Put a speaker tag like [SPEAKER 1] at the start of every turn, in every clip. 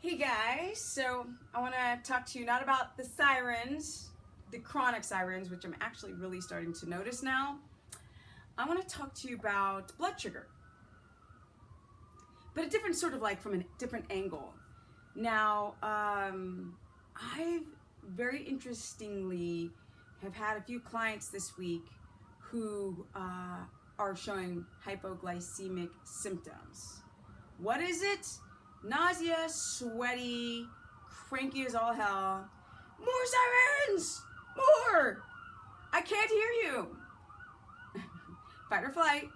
[SPEAKER 1] Hey guys, so I want to talk to you not about the sirens, the chronic sirens, which I'm actually really starting to notice now. I want to talk to you about blood sugar, but a different sort of like from a different angle. Now, I very interestingly have had a few clients this week who are showing hypoglycemic symptoms. What is it? Nausea, sweaty, cranky as all hell. More sirens! More! I can't hear you. Fight or flight.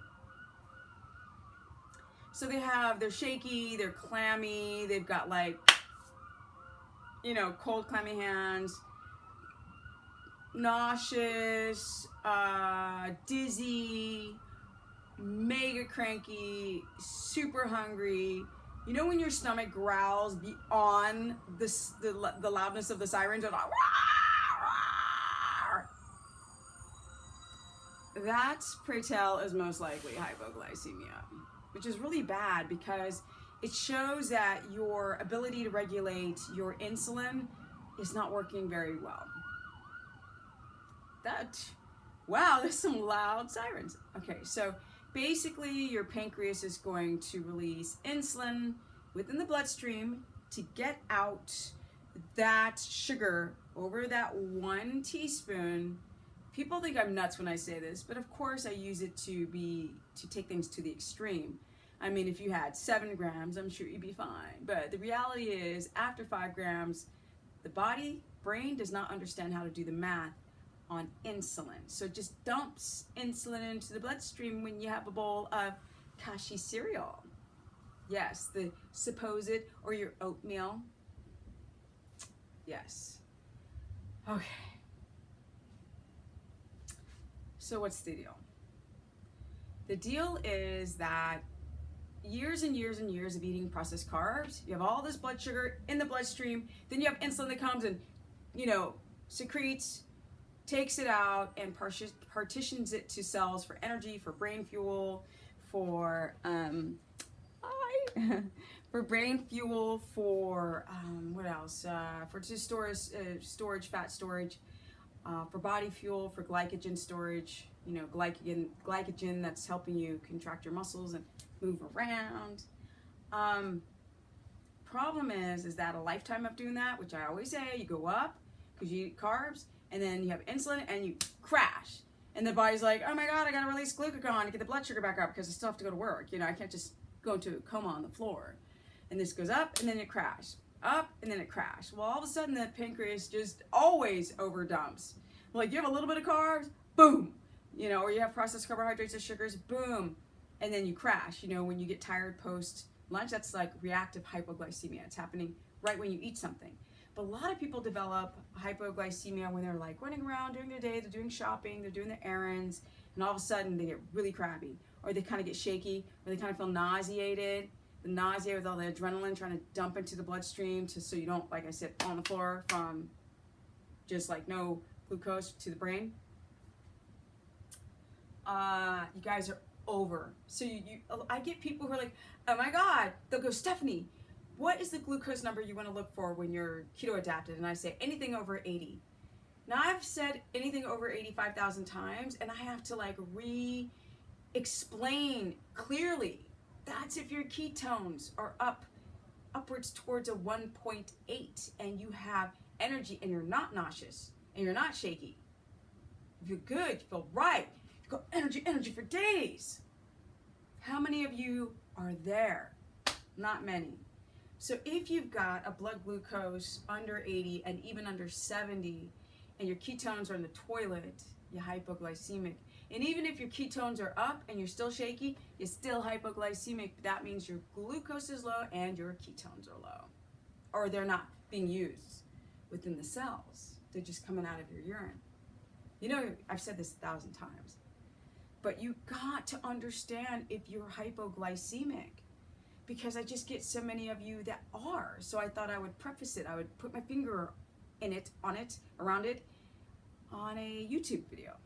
[SPEAKER 1] So they're shaky, they're clammy, they've got like, cold clammy hands, nauseous, dizzy, mega cranky, super hungry. You know when your stomach growls beyond the loudness of the sirens? Like, that, pray tell, is most likely hypoglycemia, which is really bad because it shows that your ability to regulate your insulin is not working very well. Wow, there's some loud sirens. Okay, so basically your pancreas is going to release insulin within the bloodstream to get out that sugar over that 1 teaspoon. People think I'm nuts when I say this, but of course I use it to take things to the extreme. I mean, if you had 7 grams, I'm sure you'd be fine. But the reality is, after 5 grams, the brain does not understand how to do the math on insulin. So it just dumps insulin into the bloodstream when you have a bowl of kashi cereal. Yes, the supposed, or your oatmeal. Yes. Okay. So what's the deal? The deal is that years and years and years of eating processed carbs, you have all this blood sugar in the bloodstream, then you have insulin that comes and, secretes, takes it out and partitions it to cells for energy, for brain fuel, for what else? For just storage, fat storage, for body fuel, for glycogen storage. Glycogen that's helping you contract your muscles and move around. Problem is that a lifetime of doing that, which I always say, you go up because you eat carbs, and then you have insulin and you crash. And the body's like, oh my God, I gotta release glucagon to get the blood sugar back up because I still have to go to work. I can't just go into a coma on the floor. And this goes up and then it crashes. Up and then it crashes. Well, all of a sudden the pancreas just always overdumps. Like you have a little bit of carbs, boom. Or you have processed carbohydrates or sugars, boom. And then you crash. When you get tired post lunch, that's like reactive hypoglycemia. It's happening right when you eat something. But a lot of people develop hypoglycemia when they're like running around during their day, they're doing shopping, they're doing their errands, and all of a sudden they get really crabby, or they kind of get shaky, or they kind of feel nauseated. The nausea with all the adrenaline trying to dump into the bloodstream so you don't, like I said, on the floor from just like no glucose to the brain. You guys are over. So I get people who are like, oh my God, they'll go, Stephanie, what is the glucose number you want to look for when you're keto adapted? And I say anything over 80. Now I've said anything over 85,000 times, and I have to like explain clearly. That's if your ketones are upwards towards a 1.8 and you have energy and you're not nauseous and you're not shaky. If you're good, you feel right, you've got energy for days. How many of you are there? Not many. So if you've got a blood glucose under 80 and even under 70 and your ketones are in the toilet, you're hypoglycemic. And even if your ketones are up and you're still shaky, you're still hypoglycemic. That means your glucose is low and your ketones are low. Or they're not being used within the cells. They're just coming out of your urine. I've said this 1,000 times. But you got to understand if you're hypoglycemic, because I just get so many of you that are. So I thought I would preface it. I would put my finger around it on a YouTube video.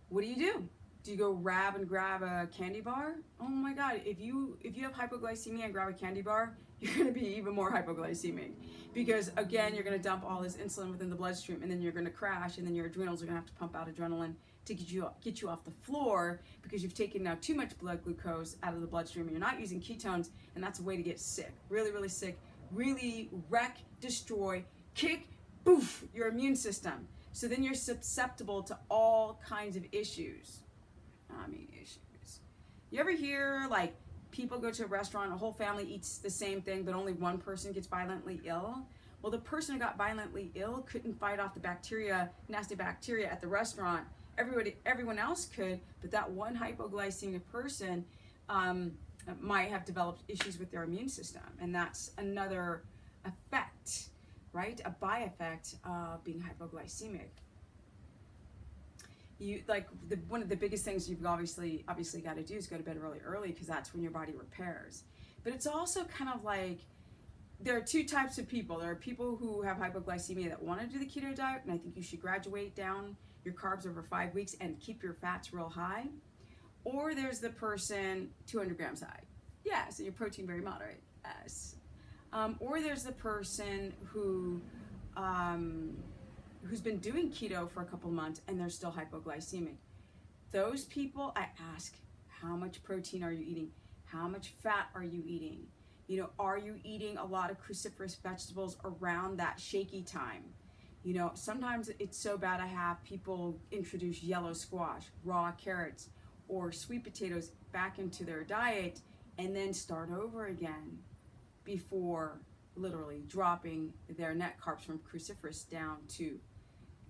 [SPEAKER 1] What do? Do you go grab a candy bar? Oh my God, if you have hypoglycemia and grab a candy bar, you're gonna be even more hypoglycemic, because again, you're gonna dump all this insulin within the bloodstream, and then you're gonna crash, and then your adrenals are gonna have to pump out adrenaline to get you off the floor, because you've taken now too much blood glucose out of the bloodstream, and you're not using ketones, and that's a way to get sick, really, really sick, really wreck, destroy, kick, boof, your immune system. So then you're susceptible to all kinds of issues. Issues. You ever hear like people go to a restaurant, a whole family eats the same thing, but only one person gets violently ill? Well, the person who got violently ill couldn't fight off the bacteria, nasty bacteria at the restaurant. Everyone else could, but that one hypoglycemic person might have developed issues with their immune system, and that's another effect, right? A by-effect of being hypoglycemic. One of the biggest things you've obviously got to do is go to bed really early, because that's when your body repairs. But it's also kind of like, there are two types of people. There are people who have hypoglycemia that want to do the keto diet, and I think you should graduate down your carbs over 5 weeks and keep your fats real high. Or there's the person 200 grams high. Yeah, so your protein very moderate. Yes. Or there's the person who's been doing keto for a couple months and they're still hypoglycemic. Those people, I ask, how much protein are you eating? How much fat are you eating? You know, are you eating a lot of cruciferous vegetables around that shaky time? You know, sometimes it's so bad I have people introduce yellow squash, raw carrots, or sweet potatoes back into their diet and then start over again before literally dropping their net carbs from cruciferous down to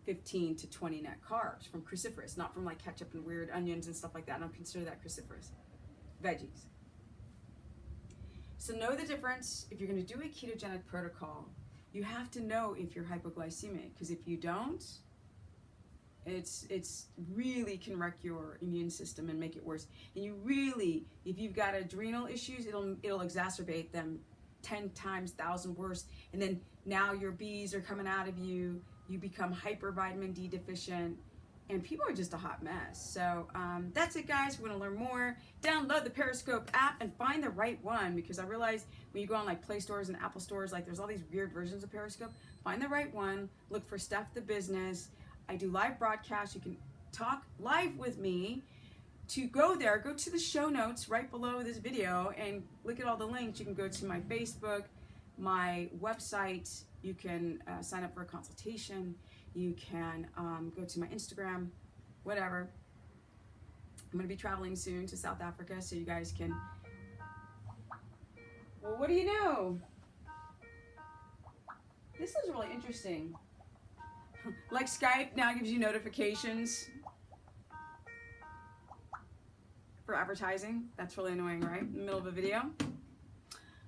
[SPEAKER 1] 15 to 20 net carbs from cruciferous, not from like ketchup and weird onions and stuff like that. I don't consider that cruciferous. Veggies. So know the difference. If you're going to do a ketogenic protocol, you have to know if you're hypoglycemic, because if you don't, it's really can wreck your immune system and make it worse. And you really, if you've got adrenal issues, it'll exacerbate them 10 times, 1,000 worse. And then now your B's are coming out of you. You become hyper vitamin D deficient, and people are just a hot mess. So that's it, guys. We're gonna learn more. Download the Periscope app and find the right one, because I realize when you go on like Play stores and Apple stores, like there's all these weird versions of Periscope. Find the right one. Look for Steph the Business. I do live broadcasts. You can talk live with me. To go there, go to the show notes right below this video and look at all the links. You can go to my Facebook, my website. You can sign up for a consultation. You can go to my Instagram, whatever. I'm going to be traveling soon to South Africa, so you guys can... Well, what do you know? This is really interesting. Like Skype now gives you notifications for advertising. That's really annoying, right? In the middle of a video.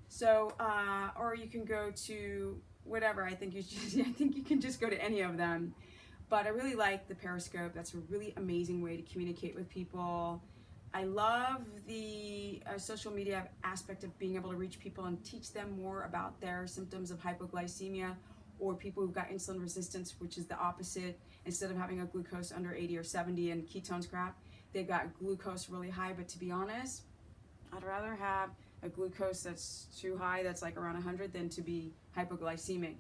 [SPEAKER 1] So, or you can go to whatever. I think you can just go to any of them. But I really like the Periscope. That's a really amazing way to communicate with people. I love the social media aspect of being able to reach people and teach them more about their symptoms of hypoglycemia, or people who've got insulin resistance, which is the opposite. Instead of having a glucose under 80 or 70 and ketones crap, they've got glucose really high. But to be honest, I'd rather have a glucose that's too high, that's like around 100, than to be hypoglycemic.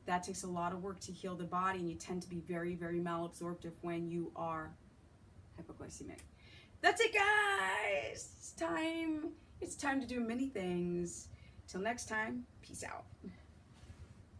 [SPEAKER 1] That takes a lot of work to heal the body, and you tend to be very, very malabsorptive when you are hypoglycemic. That's it, guys. It's time to do many things. Till next time, peace out.